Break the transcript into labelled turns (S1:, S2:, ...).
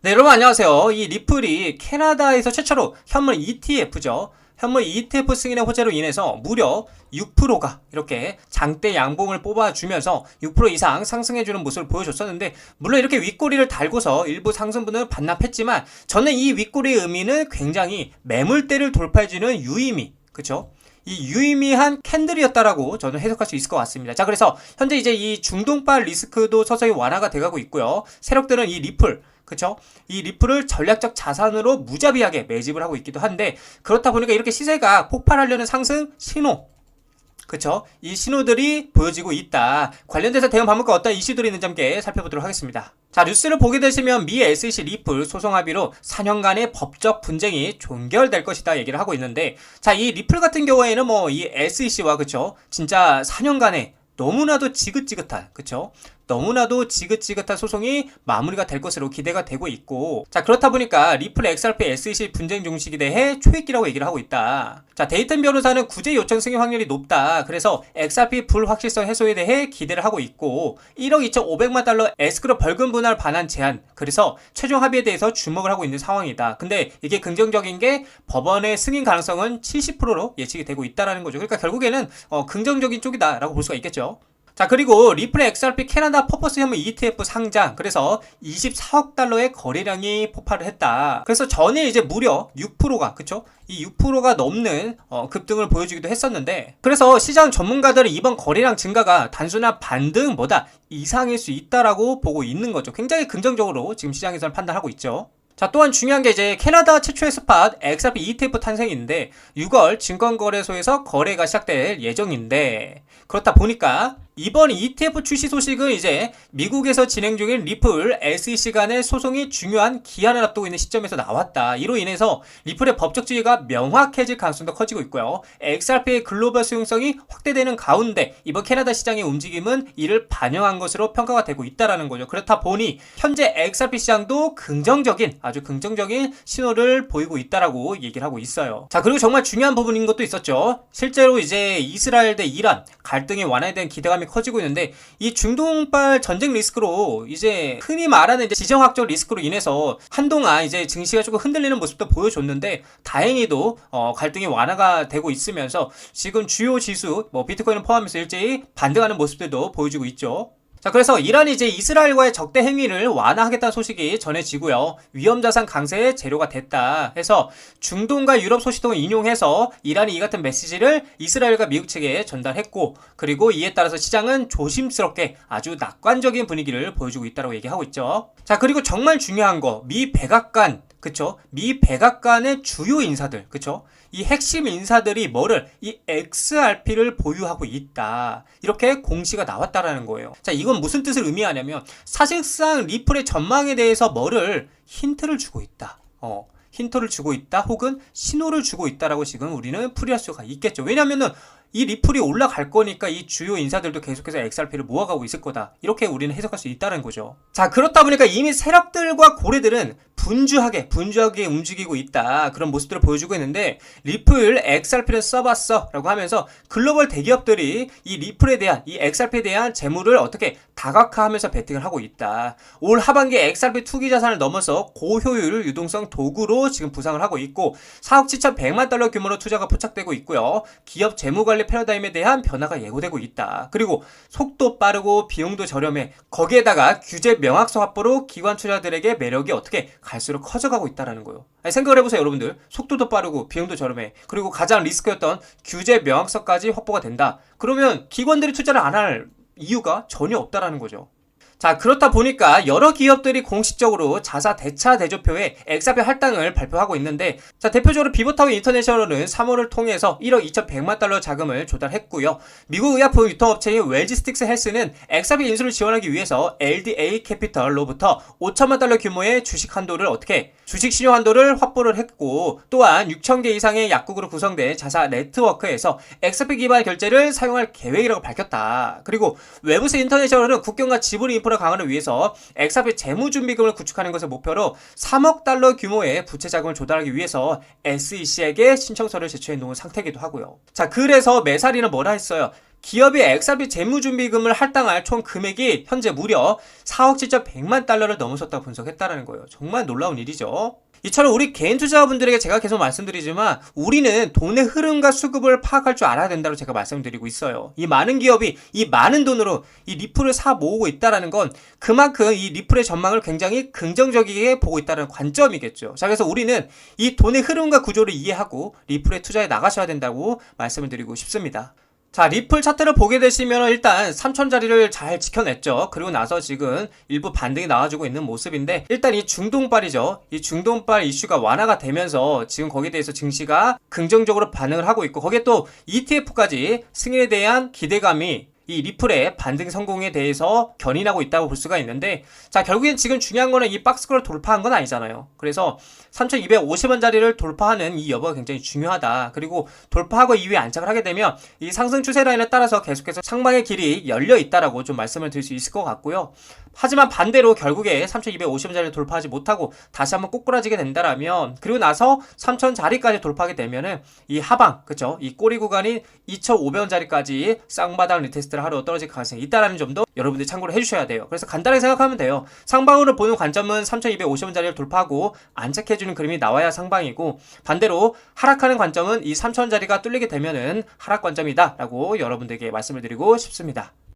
S1: 네, 여러분 안녕하세요. 이 리플이 캐나다에서 최초로 현물 ETF죠. 현물 ETF 승인의 호재로 인해서 무려 6%가 이렇게 장대 양봉을 뽑아주면서 6% 이상 상승해주는 모습을 보여줬었는데, 물론 이렇게 윗꼬리를 달고서 일부 상승분을 반납했지만 저는 이 윗꼬리의 의미는 굉장히 매물대를 돌파해주는 유의미, 그쵸? 이 유의미한 캔들이었다라고 저는 해석할 수 있을 것 같습니다. 자, 그래서 현재 이제 이 중동발 리스크도 서서히 완화가 돼가고 있고요. 세력들은 이 리플, 그쵸? 이 리플을 전략적 자산으로 무자비하게 매집을 하고 있기도 한데, 그렇다 보니까 이렇게 시세가 폭발하려는 상승 신호, 그쵸? 이 신호들이 보여지고 있다. 관련돼서 대응 방법과 어떤 이슈들이 있는지 함께 살펴보도록 하겠습니다. 자, 뉴스를 보게 되시면 미 SEC 리플 소송 합의로 4년간의 법적 분쟁이 종결될 것이다 얘기를 하고 있는데, 자, 이 리플 같은 경우에는 뭐 이 SEC와 그쵸? 진짜 4년간의 너무나도 지긋지긋한, 그쵸? 너무나도 지긋지긋한 소송이 마무리가 될 것으로 기대가 되고 있고, 자, 그렇다 보니까 리플 XRP SEC 분쟁 종식에 대해 초읽기라고 얘기를 하고 있다. 자, 데이튼 변호사는 구제 요청 승인 확률이 높다. 그래서 XRP 불확실성 해소에 대해 기대를 하고 있고, 1억 2,500만 달러 에스크로 벌금 분할 반환 제한, 그래서 최종 합의에 대해서 주목을 하고 있는 상황이다. 근데 이게 긍정적인 게 법원의 승인 가능성은 70%로 예측이 되고 있다는 거죠. 그러니까 결국에는 긍정적인 쪽이다 라고 볼 수가 있겠죠. 자, 그리고 리플 XRP 캐나다 퍼포스 현물 ETF 상장, 그래서 24억 달러의 거래량이 폭발을 했다. 그래서 전에 이제 무려 6%가, 그쵸? 이 6%가 넘는 급등을 보여주기도 했었는데, 그래서 시장 전문가들은 이번 거래량 증가가 단순한 반등 뭐다 이상일 수 있다라고 보고 있는 거죠. 굉장히 긍정적으로 지금 시장에서는 판단하고 있죠. 자, 또한 중요한 게 이제 캐나다 최초의 스팟 XRP ETF 탄생인데 6월 증권거래소에서 거래가 시작될 예정인데, 그렇다 보니까 이번 ETF 출시 소식은 이제 미국에서 진행 중인 리플 SEC 간의 소송이 중요한 기한을 앞두고 있는 시점에서 나왔다. 이로 인해서 리플의 법적 지위가 명확해질 가능성도 커지고 있고요. XRP의 글로벌 수용성이 확대되는 가운데 이번 캐나다 시장의 움직임은 이를 반영한 것으로 평가가 되고 있다는 거죠. 그렇다 보니 현재 XRP 시장도 아주 긍정적인 신호를 보이고 있다라고 얘기를 하고 있어요. 자, 그리고 정말 중요한 부분인 것도 있었죠. 실제로 이제 이스라엘 대 이란 갈등이 완화에 대한 기대감이 커지고 있는데, 이 중동발 전쟁 리스크로 이제 흔히 말하는 이제 지정학적 리스크로 인해서 한동안 이제 증시가 조금 흔들리는 모습도 보여줬는데, 다행히도 갈등이 완화가 되고 있으면서 지금 주요 지수 뭐 비트코인을 포함해서 일제히 반등하는 모습들도 보여주고 있죠. 자, 그래서 이란이 이제 이스라엘과의 적대 행위를 완화하겠다는 소식이 전해지고요. 위험자산 강세의 재료가 됐다 해서 중동과 유럽 소식통을 인용해서 이란이 이 같은 메시지를 이스라엘과 미국 측에 전달했고, 그리고 이에 따라서 시장은 조심스럽게 아주 낙관적인 분위기를 보여주고 있다고 얘기하고 있죠. 자, 그리고 정말 중요한 거, 미 백악관, 그쵸? 미 백악관의 주요 인사들, 그쵸? 이 핵심 인사들이 이 XRP를 보유하고 있다. 이렇게 공시가 나왔다라는 거예요. 자, 이건 무슨 뜻을 의미하냐면 사실상 리플의 전망에 대해서 힌트를 주고 있다. 힌트를 주고 있다, 혹은 신호를 주고 있다라고 지금 우리는 풀이할 수가 있겠죠. 왜냐면은 이 리플이 올라갈 거니까 이 주요 인사들도 계속해서 XRP를 모아가고 있을 거다. 이렇게 우리는 해석할 수 있다는 거죠. 자, 그렇다 보니까 이미 세력들과 고래들은 분주하게 움직이고 있다. 그런 모습들을 보여주고 있는데, 리플 XRP를 써봤어 라고 하면서 글로벌 대기업들이 이 리플에 대한, 이 XRP에 대한 재물을 어떻게 다각화하면서 베팅을 하고 있다. 올 하반기에 XRP 투기 자산을 넘어서 고효율 유동성 도구로 지금 부상을 하고 있고, 4억 7,100만 달러 규모로 투자가 포착되고 있고요. 기업 재무관리 패러다임에 대한 변화가 예고되고 있다. 그리고 속도 빠르고 비용도 저렴해, 거기에다가 규제 명확성 확보로 기관 투자들에게 매력이 어떻게 갈수록 커져가고 있다는 거예요. 생각을 해보세요, 여러분들. 속도도 빠르고 비용도 저렴해, 그리고 가장 리스크였던 규제 명확성까지 확보가 된다. 그러면 기관들이 투자를 안 할 이유가 전혀 없다라는 거죠. 자, 그렇다 보니까 여러 기업들이 공식적으로 자사 대차 대조표에 XRP 할당을 발표하고 있는데, 자, 대표적으로 비버타운 인터내셔널은 3월을 통해서 1억 2,100만 달러 자금을 조달했고요. 미국 의약품 유통업체인 웰지스틱스 헬스는 XRP 인수를 지원하기 위해서 LDA 캐피털로부터 5천만 달러 규모의 주식 신용 한도를 확보를 했고, 또한 6,000개 이상의 약국으로 구성된 자사 네트워크에서 XRP 기반 결제를 사용할 계획이라고 밝혔다. 그리고 웨브스 인터내셔널은 국경과 지분 인프라 강화를 위해서 XRP 재무준비금을 구축하는 것을 목표로 3억 달러 규모의 부채 자금을 조달하기 위해서 SEC에게 신청서를 제출해 놓은 상태이기도 하고요. 자, 그래서 매사리는 뭐라 했어요? 기업이 XRP 재무준비금을 할당할 총 금액이 현재 무려 4억 7,100만 달러를 넘어섰다고 분석했다는 거예요. 정말 놀라운 일이죠. 이처럼 우리 개인 투자자분들에게 제가 계속 말씀드리지만 우리는 돈의 흐름과 수급을 파악할 줄 알아야 된다고 제가 말씀드리고 있어요. 이 많은 기업이 이 많은 돈으로 이 리플을 사 모으고 있다는 건 그만큼 이 리플의 전망을 굉장히 긍정적이게 보고 있다는 관점이겠죠. 자, 그래서 우리는 이 돈의 흐름과 구조를 이해하고 리플에 투자해 나가셔야 된다고 말씀을 드리고 싶습니다. 자, 리플 차트를 보게 되시면 일단 3천자리를 잘 지켜냈죠. 그리고 나서 지금 일부 반등이 나와주고 있는 모습인데 일단 이 중동발이죠. 이 중동발 이슈가 완화가 되면서 지금 거기에 대해서 증시가 긍정적으로 반응을 하고 있고 거기에 또 ETF까지 승인에 대한 기대감이 이 리플의 반등 성공에 대해서 견인하고 있다고 볼 수가 있는데 자, 결국엔 지금 중요한 거는 이 박스권을 돌파한 건 아니잖아요. 그래서 3,250원짜리를 돌파하는 이 여부가 굉장히 중요하다. 그리고 돌파하고 이후에 안착을 하게 되면 이 상승 추세 라인에 따라서 계속해서 상방의 길이 열려 있다라고 좀 말씀을 드릴 수 있을 것 같고요. 하지만 반대로 결국에 3,250원짜리를 돌파하지 못하고 다시 한번 꼬꾸라지게 된다라면 그리고 나서 3,000자리까지 돌파하게 되면은 이 하방, 그쵸? 이 꼬리 구간인 2,500원짜리까지 쌍바닥 리테스트를 하러 떨어질 가능성이 있다라는 점도 여러분들이 참고를 해주셔야 돼요. 그래서 간단하게 생각하면 돼요. 상방으로 보는 관점은 3,250원짜리를 돌파하고 안착해주는 그림이 나와야 상방이고 반대로 하락하는 관점은 이 3,000원짜리가 뚫리게 되면은 하락 관점이다 라고 여러분들에게 말씀을 드리고 싶습니다.